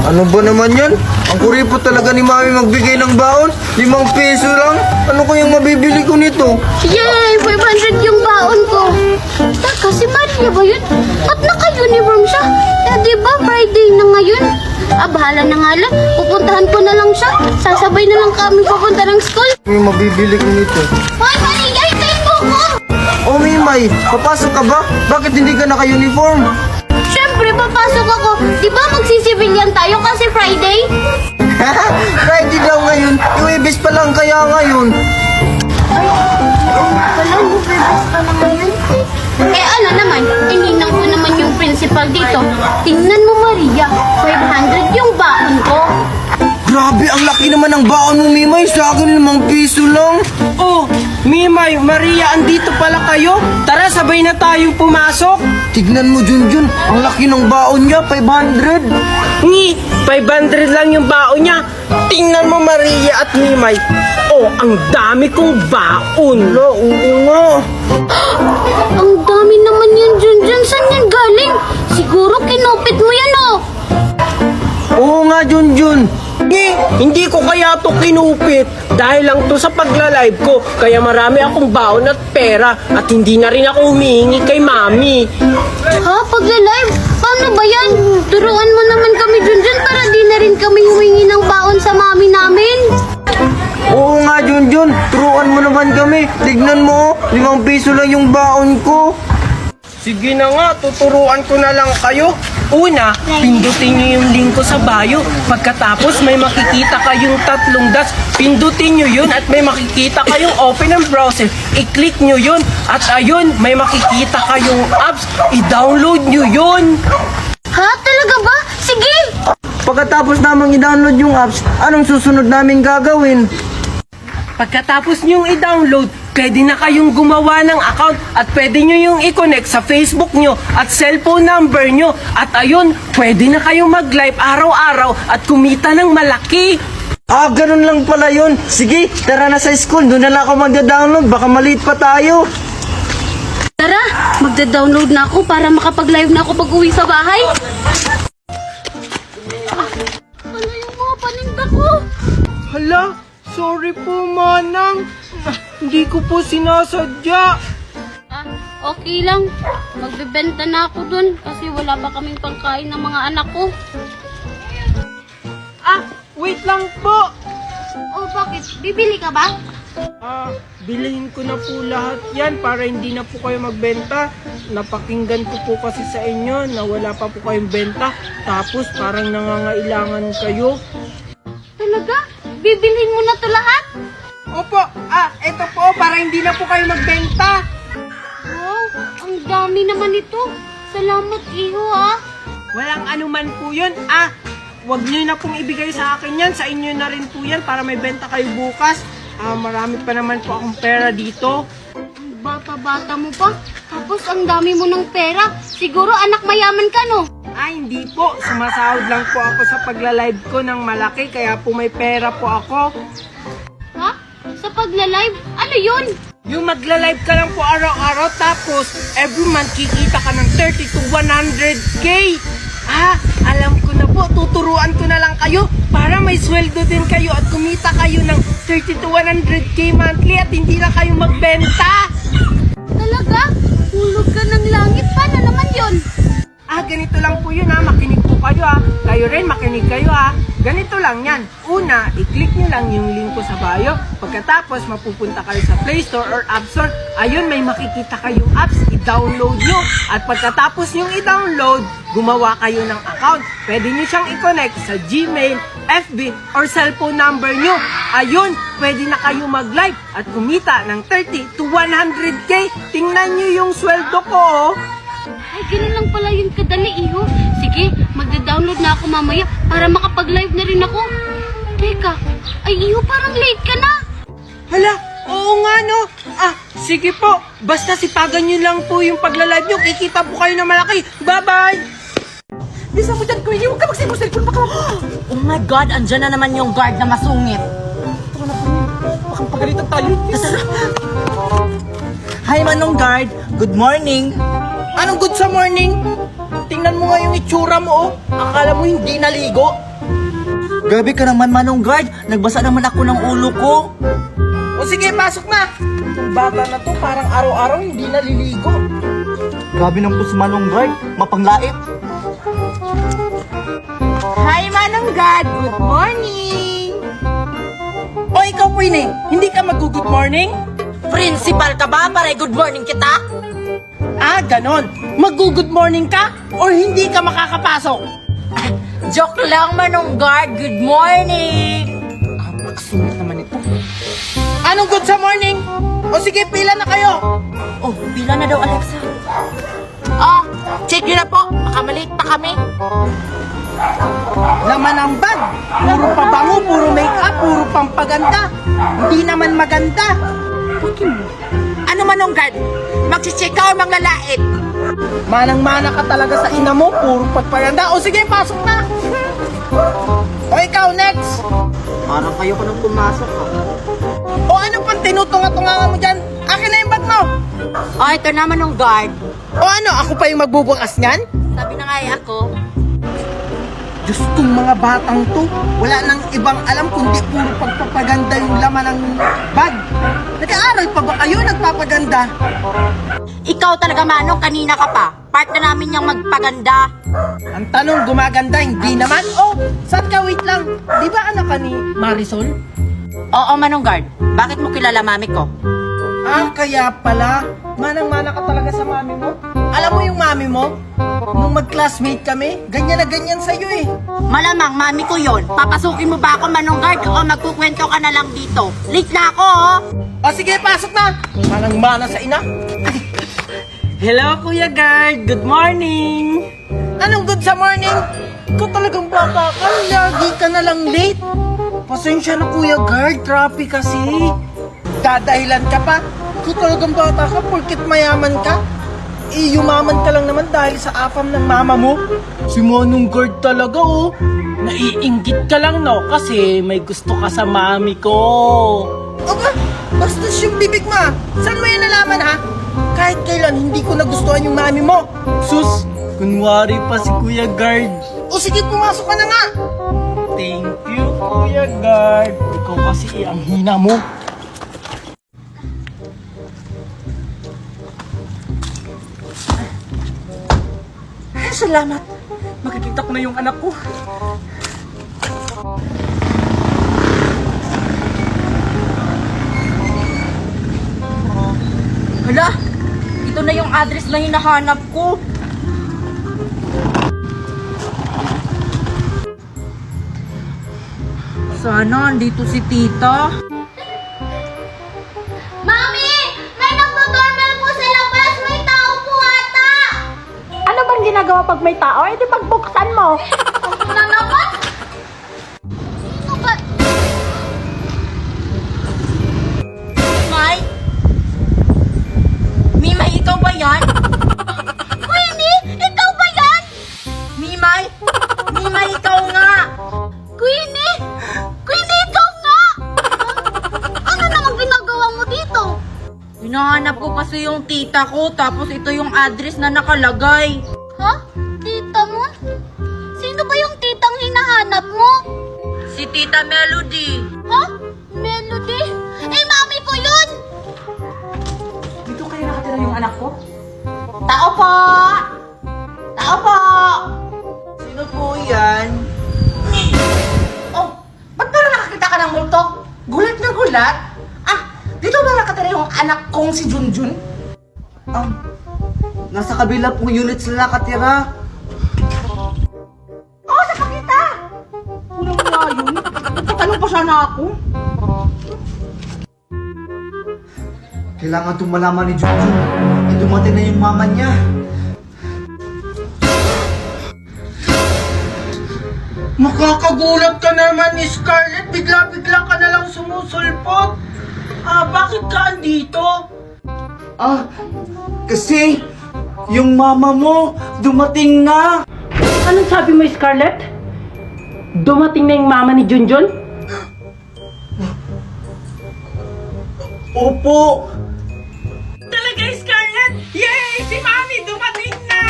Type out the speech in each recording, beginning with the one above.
Ano ba naman yan? Ang kuripot talaga ni Mami magbigay ng baon. 5 piso lang. Ano kayang mabibili ko nito? Yay! 500 yung baon ko. Teka, si Maria ba yun? At naka-uniform siya. Eh, di ba Friday na ngayon? Bahala na nga lang. Pupuntahan ko na lang siya. Sasabay na lang kami papunta ng school. May mabibili ko nito. Hoy, Maria! Hintayin mo ko! Oh, Mimay, papasok ka ba? Bakit hindi ka naka-uniform? Siyempre, papasok ako. Di ba magsisibilyan tayo kasi Friday? Friday daw ngayon. Iwebes pa lang kaya ngayon. Wala, bubibis pa na ngayon. Eh ano naman, tininang ko naman yung principal dito. Tingnan mo Maria, 500 yung baon ko. Grabe, ang laki naman ng baon mo, Mimay. Sa akin 5 piso lang. Oh, Mimay, Maria, andito pala kayo? Tara, sabay na tayong pumasok. Tignan mo, Junjun. Ang laki ng baon niya, 500. Ngi, 500 lang yung baon niya. Tingnan mo, Maria at Mimay. Oh, ang dami kong baon. Oo nga. Ang dami naman yan, Junjun. Saan yan galing? Siguro kinupit mo yan, oh. Oo nga, Junjun. Ngi, hindi ko kaya to kinupit. Dahil lang to sa pagla-live ko. Kaya marami akong baon at pera. At hindi na rin ako humihingi kay Mami. Ha? Pagla-live? Paano ba yan? Turuan mo naman kami, Junjun, para di na rin kami humingi ng baon sa mami namin. Oo nga, Junjun. Turuan mo naman kami. Tignan mo, 5 piso lang yung baon ko. Sige na nga, tuturuan ko na lang kayo. Una, pindutin nyo yung link ko sa bio. Pagkatapos, may makikita kayong 3 dots. Pindutin nyo yun at may makikita kayong open ang browser. I-click nyo yun. At ayun, may makikita kayong apps. I-download nyo yun. Ha? Talaga ba? Sige! Pagkatapos namang i-download yung apps, anong susunod namin gagawin? Pagkatapos nyo i-download, pwede na kayong gumawa ng account at pwede nyo yung i-connect sa Facebook nyo at cellphone number nyo. At ayun, pwede na kayong mag-live araw-araw at kumita ng malaki. Ah, ganun lang pala yun. Sige, tara na sa school. Doon na lang ako magda-download. Baka maliit pa tayo. Tara, magda-download na ako para makapag-live na ako pag-uwi sa bahay. Ano yung mga paninda ko? Hala, sorry po, Manang. Hindi ko po sinasadya. Okay lang. Magbebenta na ako dun kasi wala pa kaming pangkain ng mga anak ko. Wait lang po. Oh, bakit? Bibili ka ba? Bilhin ko na po lahat yan para hindi na po kayo magbenta. Napakinggan ko po kasi sa inyo na wala pa po kayong benta. Tapos parang nangangailangan kayo. Talaga? Bibilhin mo na to lahat? Opo, eto po para hindi na po kayo magbenta. Wow, ang dami naman ito. Salamat, Iho, ah. Walang anuman po yun. Wag nyo na pong ibigay sa akin yan. Sa inyo na rin po yan para may benta kayo bukas. Marami pa naman po akong pera dito. Ang bata-bata mo pa. Tapos ang dami mo ng pera. Siguro anak mayaman ka, no? Hindi po. Sumasahod lang po ako sa pagla-live ko ng malaki. Kaya po may pera po ako. Ha? Sa pagla-live? Ano yun? Yung magla-live ka lang po araw-araw. Tapos every month kikita ka ng 30 to 100K. Alam ko na po. Tuturuan ko na lang kayo para may sweldo din kayo at kumita kayo ng 30 to 100k monthly at hindi na kayo magbenta. Talaga? Hulog ka ng langit. Paano naman yun? Ganito lang po yun makinig po kayo Kayo rin, makinig kayo Ganito lang yan. Una, i-click nyo lang yung link ko sa bio. Pagkatapos, mapupunta kayo sa Play Store or App Store. Ayun, may makikita kayong apps. I-download nyo. At pagkatapos nyo i-download, gumawa kayo ng account. Pwede nyo siyang i-connect sa Gmail, FB, or cellphone number nyo. Ayun, pwede na kayo mag-live at kumita ng 30 to 100k. Tingnan nyo yung sweldo ko Ay, ganun lang pala yun kadali, iho. Sige, magda-download na ako mamaya para makapag-live na rin ako. Teka, ay iho, parang late ka na. Hala, oo nga no. Sige po. Basta sipagan nyo lang po yung pagla-live nyo. Kikita po kayo na malaki. Bye-bye! Bisa mo dyan, Queenie. Huwag ka magsipo-cellphone. Baka... Oh my God, andyan na naman yung guard na masungit. Ito na kami. Baka pagalitan tayo. Hi, Manong Guard. Good morning. Anong good sa morning? Tingnan mo nga yung itsura mo Akala mo hindi naligo. Grabe ka naman, Manong Guard. Nagbasa naman ako ng ulo ko. O sige, pasok na. Itong bata na to parang araw-araw hindi naliligo. Grabe naman to si Manong Guard. Mapanglait. Hi, Manong Guard. Good morning. O ikaw, Queenie, hindi ka mag-good morning? Principal ka ba para good morning kita? Ganon. Mag-good morning ka or hindi ka makakapasok? Joke lang, Manong Guard. Good morning. Magsungit naman ito. Anong good sa morning? O sige, pila na kayo. Oh, pila na daw, Alexa. Check nyo na po. Baka maliit pa kami. Laman ang bag. Puro pabango, puro make-up, puro pampaganda. Hindi naman maganda. Ano, Manong Guard? Magsicheck ka o manglalait? Manang-mana ka talaga sa ina mo, puro pagpaganda. O sige, pasok na. O ikaw, next. Parang kayo ko nang pumasok ha. O ano pang tinutunga-tunga mo dyan? Akin na yung bag mo. Oh, ito na, Manong Guard. O ano, ako pa yung magbubukas niyan? Sabi na nga ako. Diyos kong mga batang to, wala nang ibang alam kundi puro pagpapaganda yung laman ng bag. Nag-aaral pa ba kayo nagpapaganda? Ikaw talaga, Manong, kanina ka pa. Part na namin yung magpaganda. Ang tanong, gumaganda, hindi naman. Oh, saan ka? Wait lang. Di ba anak ka ni Marisol? Oo, Manong Guard. Bakit mo kilala mami ko? Kaya pala. Manang-mana ka talaga sa mami mo. Alam mo yung mami mo? Nung mag-classmate kami, ganyan na ganyan sa'yo eh. Malamang, mami ko yon. Papasukin mo ba ako, Manong Guard, o magkukwento ka na lang dito? Late na ako, oh. O sige, pasok na. Manang-mana sa ina. Hello, Kuya Guard. Good morning. Anong good sa morning? Ikaw talagang bata ka. Lagi ka na lang late. Pasensya na, Kuya Guard. Traffic kasi. Dadahilan ka pa. Ikaw talagang bata ka porkit mayaman ka. Yumaman ka lang naman dahil sa afam ng mama mo. Si Manong Guard talaga oh. Naiinggit ka lang no kasi may gusto ka sa mami ko. Aba, basta yung bibig mo. Saan mo yan nalaman ha? Kahit kailan hindi ko nagustuhan yung mami mo. Sus, kunwari pa si Kuya Guard. O sige, pumasok ka na nga. Thank you, Kuya Guard. Ikaw kasi ang hina mo. Salamat. Makikita ko na yung anak ko. Hala, ito na yung address na hinahanap ko. Sana andito si tita. Mami! May nagdo-doorbell po sa labas! May tao po ata! Ano bang ginagawa pag may tao? Eh di pagbuksan mo. Na naman? Sino ba? May? Mimay, ikaw ba yan? Queenie! Ikaw ba yan? Mimay? Mimay, ikaw nga! Queenie! Queenie, ikaw nga! Ano namang ginagawa mo dito? Hinahanap ko kasi yung tita ko, tapos ito yung address na nakalagay. Ha? Tita mo? Sino ba yung titang hinahanap mo? Tita Melody. Ha? Melody? Eh, mami ko yun! Dito kayo nakatira yung anak ko? Tao po! Tao po! Sino po yan? Oh, ba't parang nakakita ka ng multo? Gulat na gulat? Ah, dito ba nakatira yung anak kong si Junjun? Nasa kabila pong unit sila nakatira. Oo, sa pakita! Unang nga yun. Nagtatanong pa sana ako. Kailangan itong malaman ni Junjun. Eh, dumating na yung mama niya. Makakagulat ka naman ni Scarlett. Bigla-bigla ka na lang sumusulpot. Bakit ka andito? Kasi yung mama mo dumating na. Anong sabi mo, Scarlett? Dumating na yung mama ni Junjun? Opo. Talaga, Scarlett! Yay! Si Mami dumating na!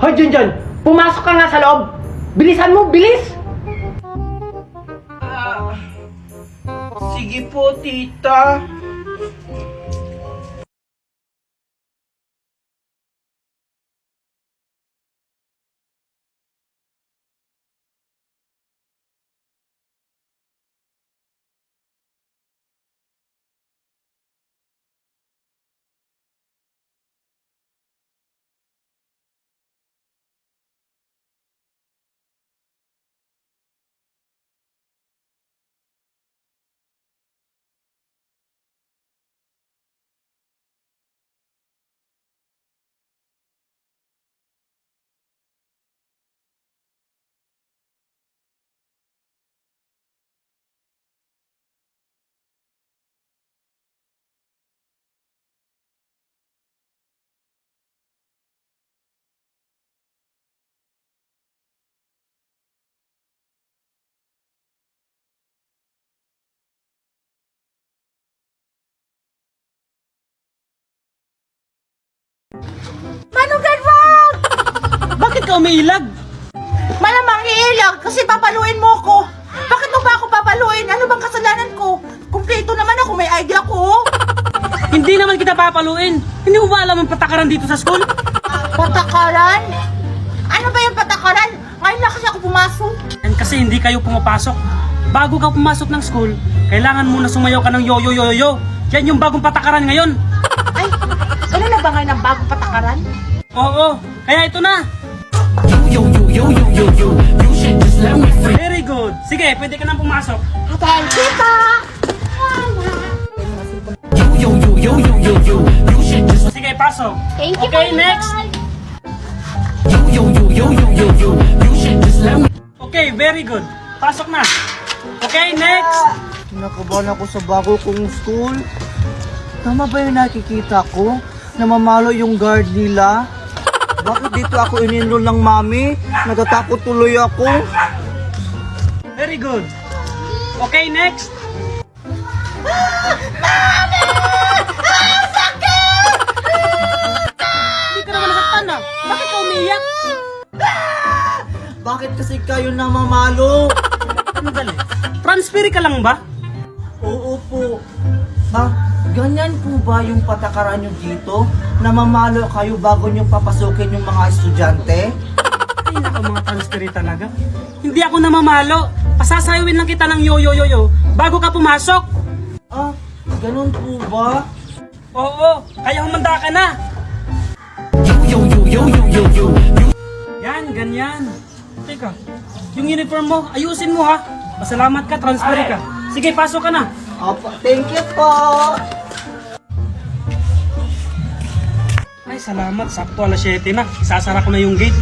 Hoy, Junjun! Pumasok ka nga sa loob! Bilisan mo! Bilis! Sige po, tita. Manong wag! Bakit ka umiilag? Malamang iilag kasi papaluin mo ko. Bakit mo ba ako papaluin? Ano bang kasalanan ko? Kumpleto naman ako, may idea ko. Hindi naman kita papaluin. Hindi mo ba alam ang patakaran dito sa school? Patakaran? Ano ba yung patakaran? Ngayon na kasi ako pumasok. And kasi hindi kayo pumapasok. Bago ka pumasok ng school, kailangan muna sumayaw ka ng yo-yo-yo-yo. Yan yung bagong patakaran ngayon. Ay, ano na ba ngayon ang bagong patakaran? Oo, kaya ito na. Very good. Sige, pwede ka nang pumasok. Thank you, pa! Sige, pasok. Thank you, Okay, Mami next. Guard. Okay, very good. Pasok na. Okay, next. Kinakabahan ako sa bago kong school. Tama ba yung nakikita ko? Namamalo yung guard nila? Bakit dito ako in-enroll ng mami? Natatakot tuloy ako. Very good. Okay, next. Hindi ka naman nasaktan ah. Bakit ka umiyak? Bakit kasi kayo namamalo? Ano dali? Transfer ka lang ba? Oo po. Ganyan po ba yung patakaran nyo dito? Namamalo kayo bago nyo papasukin yung mga estudyante? Ay, naka mga transfer talaga. Hindi ako namamalo. Pasasayawin lang kita ng yo-yo-yo-yo bago ka pumasok. Ganun po ba? Oo, kaya humanda ka na. Yan, ganyan. Teka, yung uniform mo, ayusin mo ha. Pasalamat ka, transfer ka. Sige, pasok ka na. Opo, thank you po. Ay, salamat. Sakto alas 7 na. Isasara ko na yung gate.